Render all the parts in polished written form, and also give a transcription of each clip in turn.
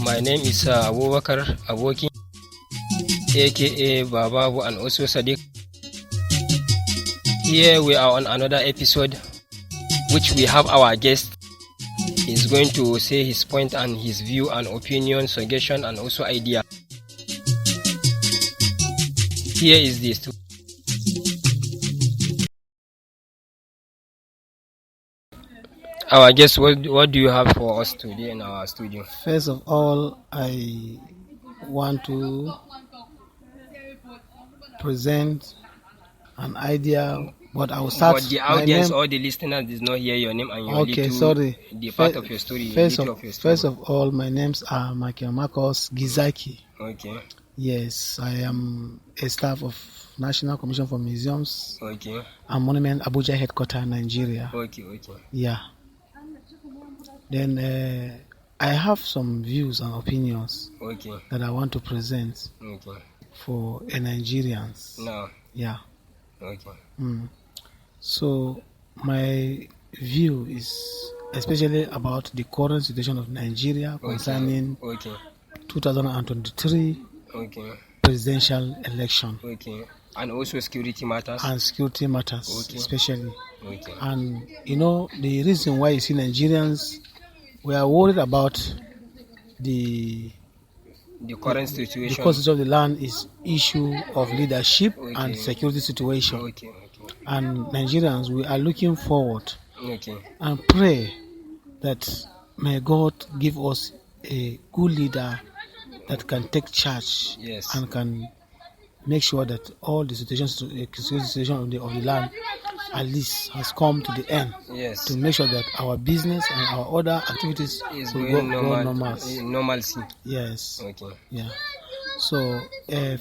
My name is Abubakar Aboki, aka Bababu, and also Sadiq. Here we are on another episode, which we have our guest. He's going to say his point and his view and opinion, suggestion, and also idea. Here is this. Our guest, what do you have for us today in our studio? First of all, I want to present an idea, but I will start. But the audience or the listeners does not hear your name and your the part of your story. First of all, my names are Michael Marcos Gizaki. Okay. Yes, I am a staff of National Commission for Museums. Okay. And Monument Abuja headquarters, Nigeria. Okay. Yeah. Then I have some views and opinions that I want to present for Nigerians. No. Yeah. Okay. So my view is especially about the current situation of Nigeria concerning 2023 presidential election. Okay. And also security matters. Especially. Okay. And the reason why you see Nigerians, we are worried about the current situation. The constitution of the land is issue of leadership and security situation. Okay. And Nigerians, we are looking forward and pray that may God give us a good leader that can take charge and can make sure that all the situation of the land at least has come to the end. Yes. To make sure that our business and our other activities will go normalcy. Yes. Okay. Yeah. So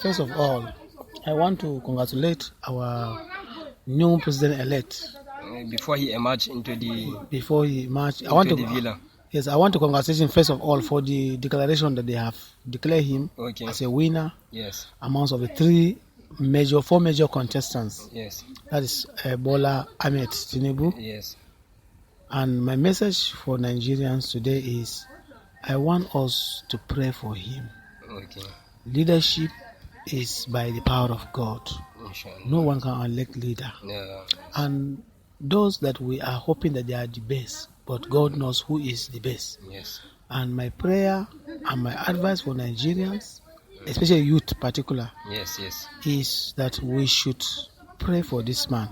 first of all, I want to congratulate our new president-elect. Before he emerged into the villa. Yes, I want to congratulate him first of all for the declaration that they have declared him as a winner. Yes. Amongst of the four major contestants. Yes. That is Bola Ahmed Tinubu. Yes. And my message for Nigerians today is, I want us to pray for him. Okay. Leadership is by the power of God. Inshallah. No one can elect leader. No. And those that we are hoping that they are the best, but God knows who is the best. Yes. And my prayer and my advice for Nigerians, especially youth particular, is that we should pray for this man.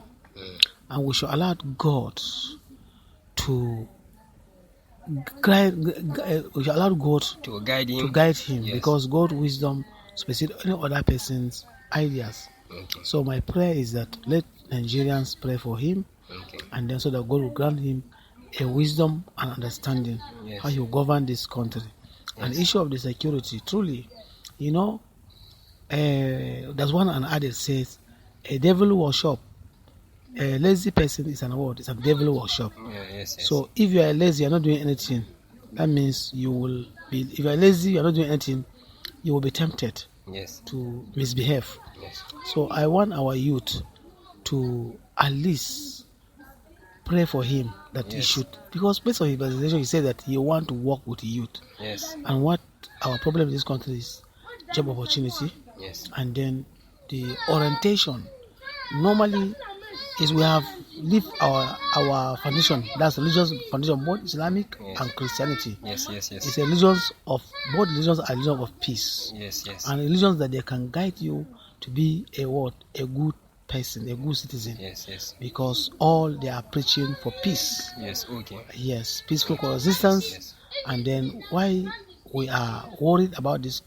And we should allow God to guide him because God's wisdom supersedes any other person's ideas. Okay. So my prayer is that let Nigerians pray for him, and then so that God will grant him a wisdom and understanding how he will govern this country. And the issue of the security, truly, there's one an adage says, a devil workshop. A lazy person is an award. It's a devil workshop. So if you are lazy, you're not doing anything. That means you will be. If you are lazy, you're not doing anything. You will be tempted to misbehave. So I want our youth to at least pray for him that he should, because based on his presentation, he said that he want to work with the youth. And what our problem in this country is job opportunity. And then the orientation. Normally, is we have leave our foundation. That's religious foundation, both Islamic and Christianity. It's a religions of both religions are religions of peace. And religions that they can guide you to be a good person, a good citizen. Because all they are preaching for peace. Peaceful coexistence. And then why we are worried about this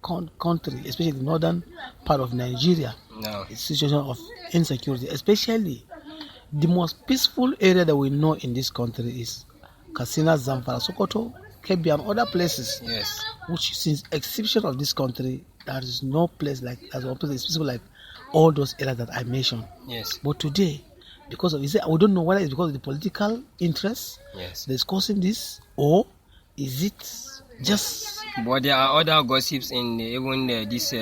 country, especially the northern part of Nigeria, it's a situation of insecurity, especially the most peaceful area that we know in this country is Katsina, Zamfara, Sokoto, Kebbi, and other places. Which since exception of this country, there is no place like as one place is peaceful like all those areas that I mentioned. But today, because of we don't know whether it's because of the political interest that's causing this, or is it just? But there are other gossips in even this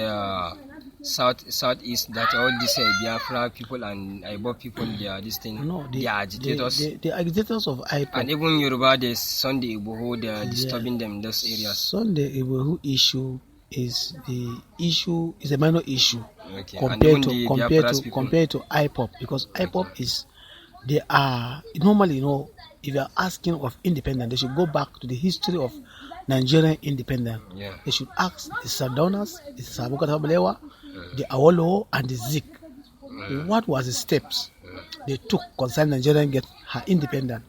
southeast, that all these Biafra people and Igbo people, they are this thing. No, they are agitators. The agitators of IPOP. And even Yoruba, there's Sunday Igbo who they are disturbing them in those areas. Sunday Igbo issue is a minor issue compared to IPOP, because IPOP is, they are normally, if you are asking of independence, they should go back to the history of Nigerian independence. Yeah. They should ask the Sardanas, the Sabukata Balewa, the Awolowo, and the Zik. What was the steps they took concerning Nigerian get her independence?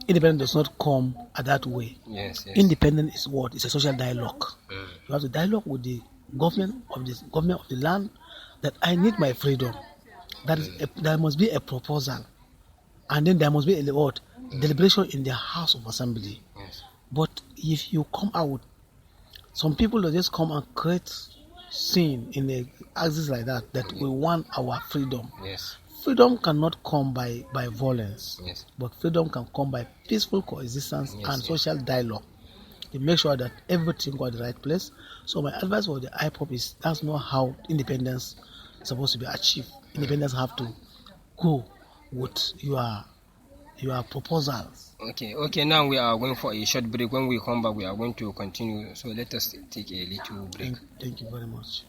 Independence does not come that way. Yes. Independence is what? It's a social dialogue. You have to dialogue with the government of the land that I need my freedom. There must be a proposal, and then there must be a deliberation in the House of Assembly. Yes. But if you come out, some people will just come and create scene in the axis like that we want our freedom. Yes. Freedom cannot come by violence, but freedom can come by peaceful coexistence and social dialogue. To make sure that everything got the right place. So my advice for the IPOP is, that's not how independence is supposed to be achieved. Independence have to go with your proposals. Okay, now we are going for a short break. When we come back, we are going to continue. So let us take a little break. Thank you very much.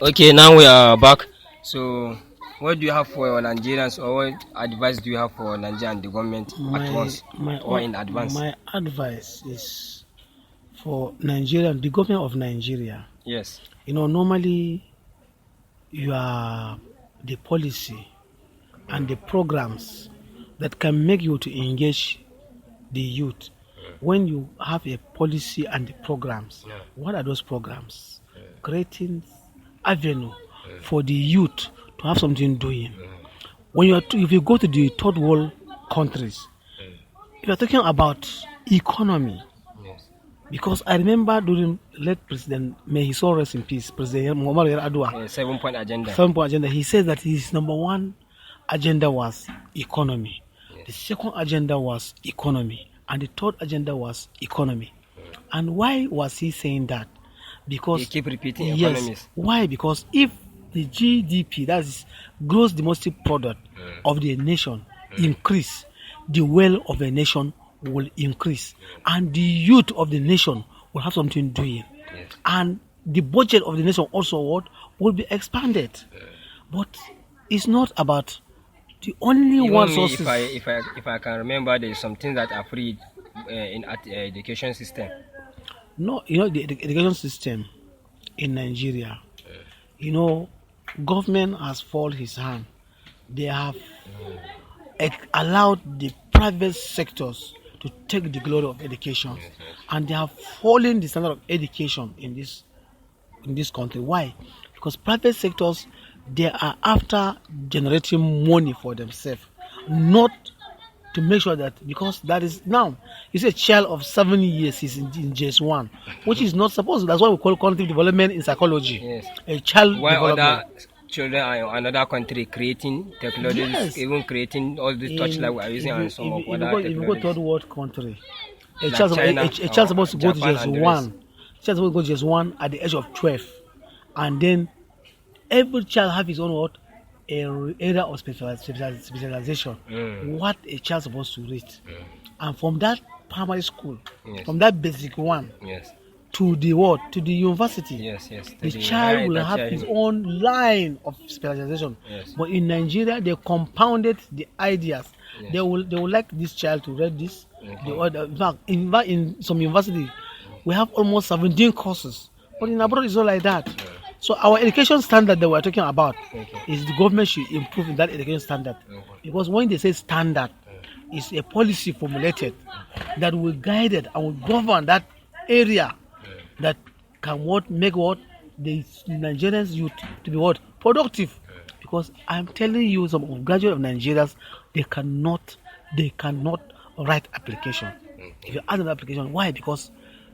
Okay, now we are back. So, what do you have for your Nigerians, or what advice do you have for Nigeria and the government at once or in advance? My advice is for Nigeria, the government of Nigeria. Yes. Normally, you are the policy and the programs that can make you to engage the youth. When you have a policy and the programs, what are those programs? Creating avenue for the youth to have something doing. If you go to the third world countries, if you are talking about economy, because I remember during late President, may he so rest in peace, President Muhammad Adwa, 7-point agenda. 7-point agenda. He said that his number one agenda was economy. The second agenda was economy, and the third agenda was economy. And why was he saying that? Because they keep repeating economies. Why? Because if the GDP, that is gross domestic product of the nation, increase, the wealth of a nation will increase, and the youth of the nation will have something doing, and the budget of the nation also will be expanded. But it's not about the only even one source. If I can remember, there is something that are free in education system. No, the education system in Nigeria, government has folded his hand. They have allowed the private sectors to take the glory of education, and they have fallen the standard of education in this country. Why? Because private sectors, they are after generating money for themselves, not to make sure that, because that is now, you see a child of 7 years is in JS1, which is not supposed. That's why we call cognitive development in psychology. Yes. A child why development. Other children are in another country creating technologies, even creating all the torchlight we are using and some of other technologies. If you go third world country, a like child supposed to go to Japan JS1. Child supposed to go to JS1 at the age of 12, and then every child have his own area of specialization. What a child supposed to read, and from that primary school, from that basic one, to the university, the child will have his own line of specialization. But in Nigeria, they compounded the ideas. They will like this child to read this. In fact, in some university, we have almost 17 courses, but in abroad it's not like that. So our education standard that we're talking about Okay. is the government should improve in that education standard. Because when they say standard, it's a policy formulated that will guide it and will govern that area that can make the Nigerians youth to be productive. Because I'm telling you, some graduate of Nigerians, they cannot write application. If you ask an application, why? Because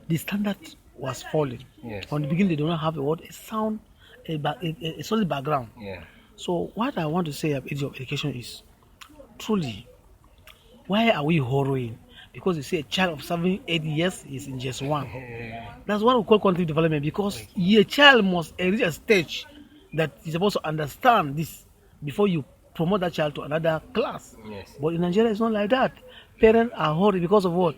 the standard was falling. Yes. From the beginning, they do not have a solid background. Yeah. So what I want to say about age of education is, truly, why are we horroring? Because you see a child of 7, 8 years is in just one. That's what we call country development, because a child must reach a stage that is supposed to understand this before you promote that child to another class. Yes. But in Nigeria, it's not like that. Parents are hurried because of what?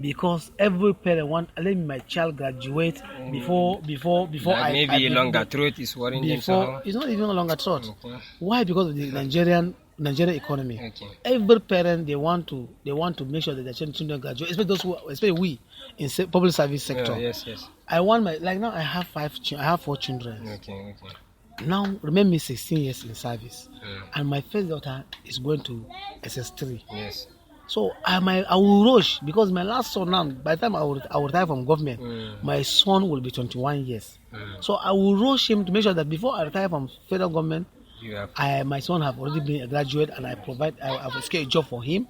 Because every parent wants, let my child graduate before maybe a longer throat is worrying them somehow. It's not even a longer throat. Okay. Why? Because of the Nigerian economy. Okay. Every parent they want to make sure that their children graduate, especially we in public service sector. Yes. I want now I have 4 children. Okay. Now remember me 16 years in service, and my first daughter is going to SS3. Yes. So I will rush, because my last son now, by the time I will retire from government, my son will be 21 years. So I will rush him to make sure that before I retire from federal government, my son have already been a graduate, and I have a scale job for him.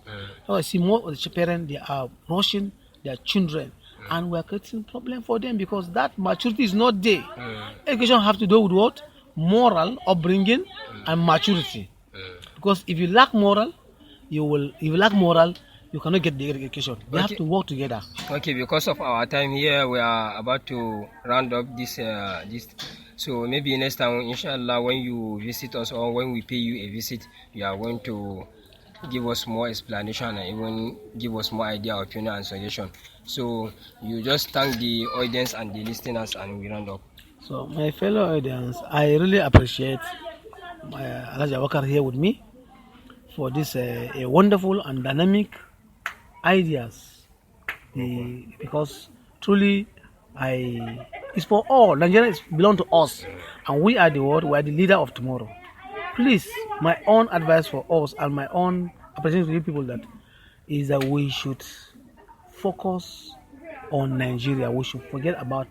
So I see more of the parents, they are rushing their children, and we are creating problem for them because that maturity is not there. Education have to do with what? Moral upbringing and maturity. Because if you lack moral, you cannot get the education. We have to work together. Okay, because of our time here, we are about to round up this. So maybe next time, inshallah, when you visit us or when we pay you a visit, you are going to give us more explanation and even give us more idea, opinion, and suggestion. So you just thank the audience and the listeners, and we round up. So my fellow audience, I really appreciate Alhaji Abubakar here with me for this a wonderful and dynamic ideas, because truly it's for all. Nigeria belong to us, and we are the world. We are the leader of tomorrow. Please, my own advice for us and my own appreciation to you people is that we should focus on Nigeria. We should forget about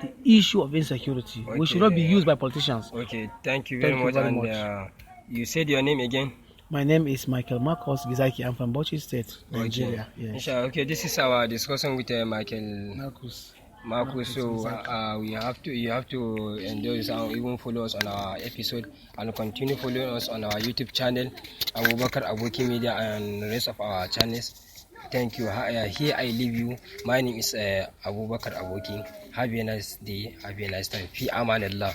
the issue of insecurity. Okay. We should not be used by politicians. Okay, thank you very much. You said your name again? My name is Michael Marcos Gizaki. I'm from Bauchi State, Nigeria. Okay. Yes. Okay, this is our discussion with Michael Marcus. So you have to enjoy this and even follow us on our episode and continue following us on our YouTube channel, Abubakar Aboki Media, and the rest of our channels. Thank you. Here I leave you. My name is Abubakar Aboki. Have a nice day. Have a nice time. Fi amanillah.